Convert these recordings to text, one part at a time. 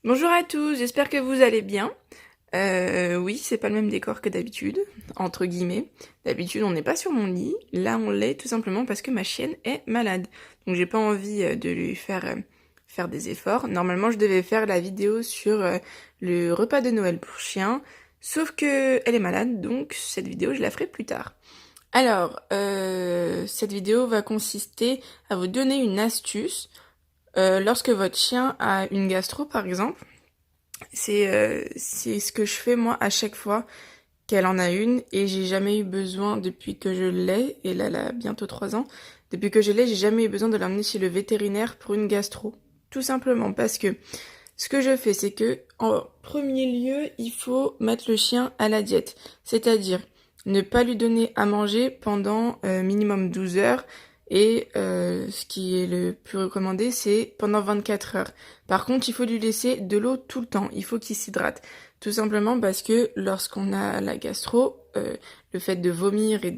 Bonjour à tous, j'espère que vous allez bien. Oui, c'est pas le même décor que d'habitude, entre guillemets. D'habitude, on n'est pas sur mon lit. Là, on l'est tout simplement parce que ma chienne est malade. Donc, j'ai pas envie de lui faire des efforts. Normalement, je devais faire la vidéo sur le repas de Noël pour chien. Sauf que elle est malade, donc cette vidéo, je la ferai plus tard. Alors, cette vidéo va consister à vous donner une astuce lorsque votre chien a une gastro, par exemple. C'est ce que je fais moi à chaque fois qu'elle en a une et j'ai jamais eu besoin depuis que je l'ai, et là elle a bientôt 3 ans, depuis que je l'ai, j'ai jamais eu besoin de l'emmener chez le vétérinaire pour une gastro. Tout simplement parce que ce que je fais, c'est que en premier lieu, il faut mettre le chien à la diète, c'est-à-dire ne pas lui donner à manger pendant minimum 12 heures et ce qui est le plus recommandé, c'est pendant 24 heures. Par contre, il faut lui laisser de l'eau tout le temps, il faut qu'il s'hydrate. Tout simplement parce que lorsqu'on a la gastro, le fait de vomir et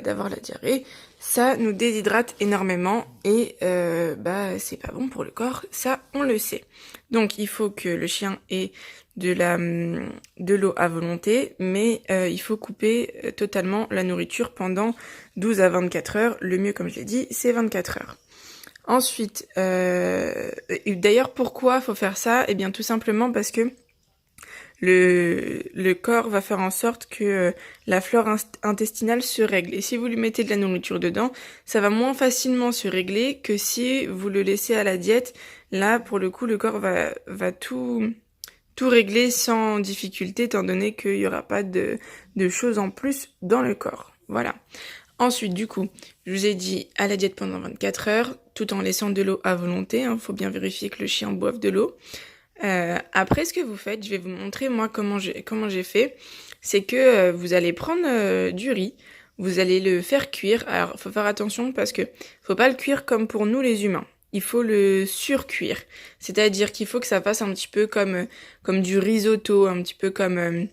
d'avoir la diarrhée, ça nous déshydrate énormément et c'est pas bon pour le corps, ça on le sait. Donc il faut que le chien ait de l'eau à volonté, mais il faut couper totalement la nourriture pendant 12 à 24 heures. Le mieux, comme je l'ai dit, c'est 24 heures. Ensuite, d'ailleurs, pourquoi faut faire ça? Eh bien, tout simplement parce que le corps va faire en sorte que la flore intestinale se règle. Et si vous lui mettez de la nourriture dedans, ça va moins facilement se régler que si vous le laissez à la diète. Là, pour le coup, le corps va tout régler sans difficulté, étant donné qu'il n'y aura pas de choses en plus dans le corps. Voilà. Ensuite, du coup, je vous ai dit à la diète pendant 24 heures, tout en laissant de l'eau à volonté. Faut bien vérifier que le chien boive de l'eau. Après, ce que vous faites, je vais vous montrer moi comment j'ai fait. C'est que vous allez prendre du riz, vous allez le faire cuire. Alors, faut faire attention parce que faut pas le cuire comme pour nous les humains. Il faut le surcuire, c'est-à-dire qu'il faut que ça fasse un petit peu comme du risotto, un petit peu comme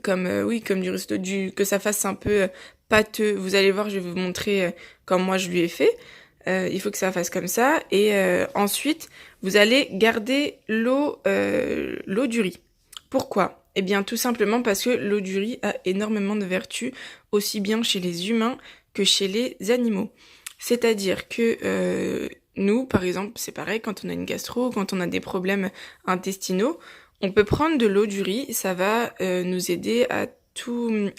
du risotto, que ça fasse un peu pâteux. Vous allez voir, je vais vous montrer comme moi je lui ai fait. Il faut que ça fasse comme ça. Et ensuite, vous allez garder l'eau du riz. Pourquoi? Eh bien, tout simplement parce que l'eau du riz a énormément de vertus, aussi bien chez les humains que chez les animaux. C'est-à-dire que nous, par exemple, c'est pareil, quand on a une gastro, quand on a des problèmes intestinaux, on peut prendre de l'eau du riz, ça va nous aider à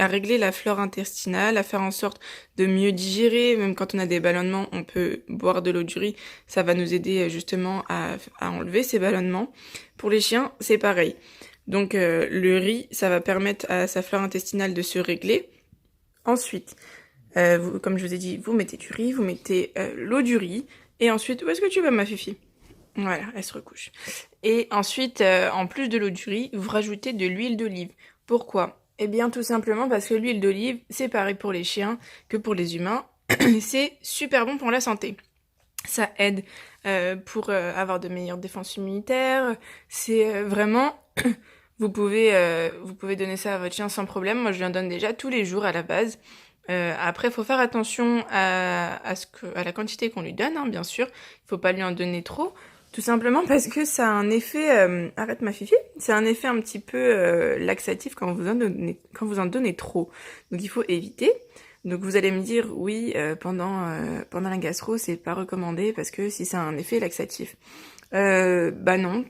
régler la flore intestinale, à faire en sorte de mieux digérer. Même quand on a des ballonnements, on peut boire de l'eau du riz, ça va nous aider justement à enlever ces ballonnements. Pour les chiens, c'est pareil. Donc le riz, ça va permettre à sa flore intestinale de se régler. Ensuite, comme je vous ai dit, vous mettez du riz, vous mettez l'eau du riz, et ensuite, où est-ce que tu vas, ma fifi? Voilà, elle se recouche. Et ensuite, en plus de l'eau du riz, vous rajoutez de l'huile d'olive. Pourquoi? Eh bien, tout simplement parce que l'huile d'olive, c'est pareil pour les chiens que pour les humains. C'est super bon pour la santé. Ça aide pour avoir de meilleures défenses immunitaires. C'est vraiment... vous pouvez donner ça à votre chien sans problème. Moi, je lui en donne déjà tous les jours à la base. Après, il faut faire attention à la quantité qu'on lui donne, hein, bien sûr. Il faut pas lui en donner trop. Tout simplement parce que ça a un effet... arrête ma fifi. C'est un effet un petit peu laxatif quand vous en donnez trop. Donc il faut éviter. Donc vous allez me dire, oui, pendant la gastro, c'est pas recommandé parce que si ça a un effet laxatif. Bah non,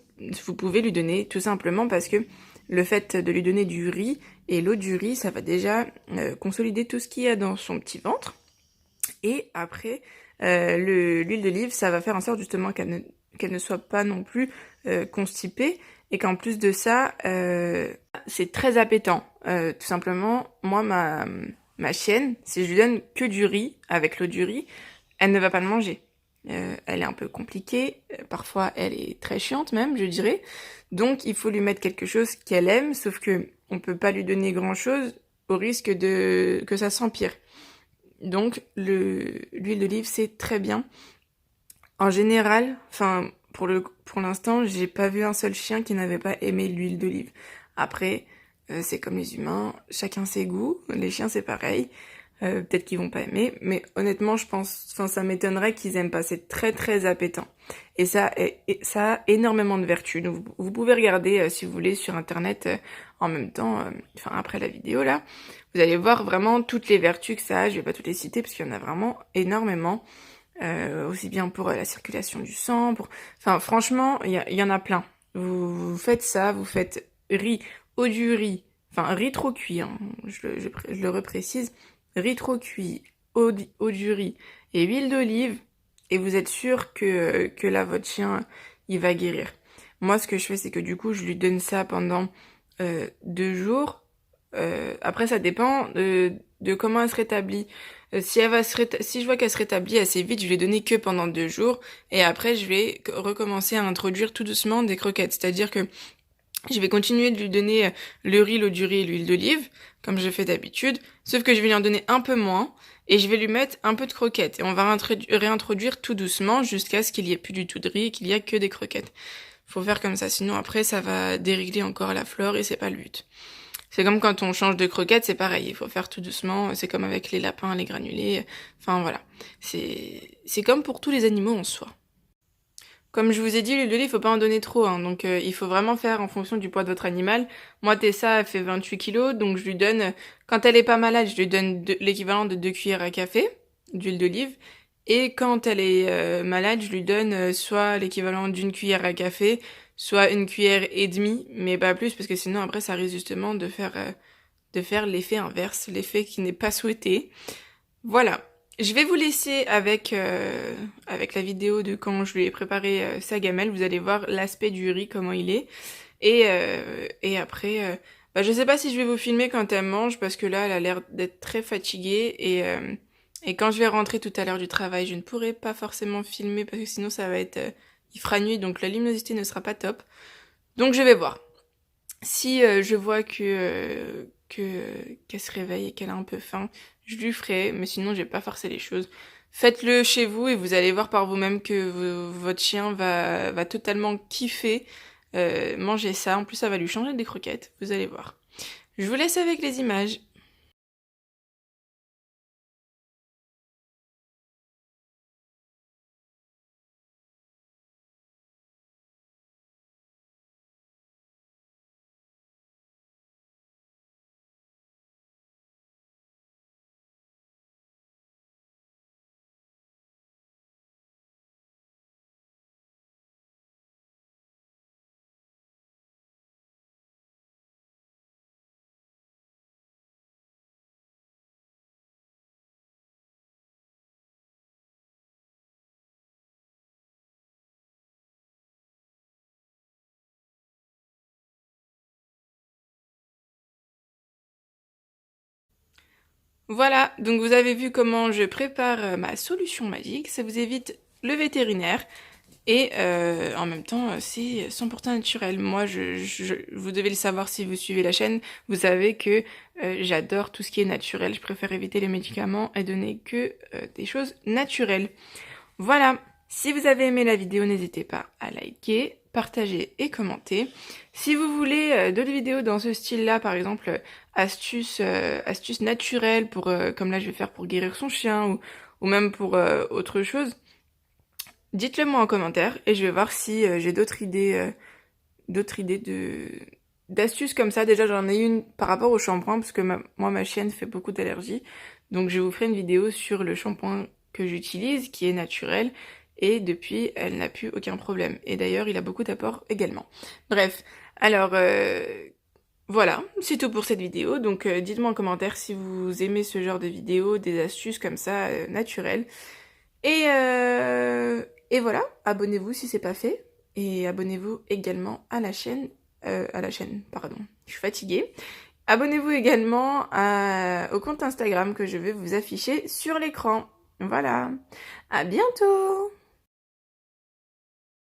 vous pouvez lui donner tout simplement parce que le fait de lui donner du riz et l'eau du riz, ça va déjà consolider tout ce qu'il y a dans son petit ventre. Et après, l'huile d'olive, ça va faire en sorte justement qu'elle ne soit pas non plus constipée et qu'en plus de ça, c'est très appétant. Tout simplement, moi, ma chienne, si je lui donne que du riz avec l'eau du riz, elle ne va pas le manger. Elle est un peu compliquée, parfois elle est très chiante même, je dirais. Donc il faut lui mettre quelque chose qu'elle aime, sauf que on peut pas lui donner grand chose au risque que ça s'empire. Donc l'huile d'olive c'est très bien. En général, enfin pour l'instant, j'ai pas vu un seul chien qui n'avait pas aimé l'huile d'olive. Après, c'est comme les humains, chacun ses goûts. Les chiens c'est pareil. peut-être qu'ils vont pas aimer, mais honnêtement, je pense, enfin, ça m'étonnerait qu'ils aiment pas. C'est très très appétant. Et ça a énormément de vertus. Donc, vous pouvez regarder, si vous voulez, sur internet, en même temps, enfin, après la vidéo, là. Vous allez voir vraiment toutes les vertus que ça a. Je vais pas toutes les citer, parce qu'il y en a vraiment énormément. Aussi bien pour la circulation du sang, enfin, franchement, il y en a plein. Vous faites ça, vous faites eau du riz, enfin, riz trop cuit, hein, je le reprécise, riz trop cuit, eau du riz et huile d'olive, et vous êtes sûr que là, votre chien, il va guérir. Moi, ce que je fais, c'est que du coup, je lui donne ça pendant 2 jours. Après, ça dépend de comment elle se rétablit. Si je vois qu'elle se rétablit assez vite, je vais donner que pendant 2 jours, et après, je vais recommencer à introduire tout doucement des croquettes. C'est-à-dire que je vais continuer de lui donner le riz, l'eau du riz et l'huile d'olive, comme je fais d'habitude, sauf que je vais lui en donner un peu moins, et je vais lui mettre un peu de croquettes. Et on va réintroduire tout doucement jusqu'à ce qu'il y ait plus du tout de riz et qu'il y a que des croquettes. Faut faire comme ça, sinon après ça va dérégler encore la flore et c'est pas le but. C'est comme quand on change de croquettes, c'est pareil, il faut faire tout doucement, c'est comme avec les lapins, les granulés, enfin voilà. C'est comme pour tous les animaux en soi. Comme je vous ai dit, l'huile d'olive, il faut pas en donner trop, hein, donc il faut vraiment faire en fonction du poids de votre animal. Moi, Tessa, elle fait 28 kilos, donc je lui donne, quand elle est pas malade, je lui donne l'équivalent de 2 cuillères à café d'huile d'olive, et quand elle est malade, je lui donne soit l'équivalent d'une cuillère à café, soit 1,5 cuillère, mais pas plus, parce que sinon après ça risque justement de faire l'effet inverse, l'effet qui n'est pas souhaité. Voilà. Je vais vous laisser avec la vidéo de quand je lui ai préparé sa gamelle. Vous allez voir l'aspect du riz, comment il est. Et après, je sais pas si je vais vous filmer quand elle mange, parce que là, elle a l'air d'être très fatiguée. Et quand je vais rentrer tout à l'heure du travail, je ne pourrai pas forcément filmer, parce que sinon ça va être... il fera nuit, donc la luminosité ne sera pas top. Donc je vais voir. Si je vois qu'elle se réveille et qu'elle a un peu faim, je lui ferai, mais sinon je vais pas forcer les choses. Faites-le chez vous et vous allez voir par vous-même que votre chien va totalement kiffer manger ça. En plus, ça va lui changer des croquettes, vous allez voir. Je vous laisse avec les images. Voilà, donc vous avez vu comment je prépare ma solution magique. Ça vous évite le vétérinaire. Et en même temps, c'est 100% naturel. Moi, vous devez le savoir si vous suivez la chaîne. Vous savez que j'adore tout ce qui est naturel. Je préfère éviter les médicaments et donner que des choses naturelles. Voilà. Si vous avez aimé la vidéo, n'hésitez pas à liker, partager et commenter. Si vous voulez d'autres vidéos dans ce style-là, par exemple astuces naturelles pour, comme là je vais faire pour guérir son chien ou même pour autre chose, dites-le moi en commentaire et je vais voir si j'ai d'autres idées d'astuces comme ça. Déjà j'en ai une par rapport au shampoing parce que moi ma chienne fait beaucoup d'allergies. Donc je vous ferai une vidéo sur le shampoing que j'utilise qui est naturel et depuis elle n'a plus aucun problème. Et d'ailleurs il a beaucoup d'apports également. Bref, alors voilà, c'est tout pour cette vidéo. Donc dites-moi en commentaire si vous aimez ce genre de vidéos, des astuces comme ça naturelles. Et voilà, abonnez-vous si c'est pas fait. Et abonnez-vous également à la chaîne. Pardon, je suis fatiguée. Abonnez-vous également au compte Instagram que je vais vous afficher sur l'écran. Voilà, à bientôt!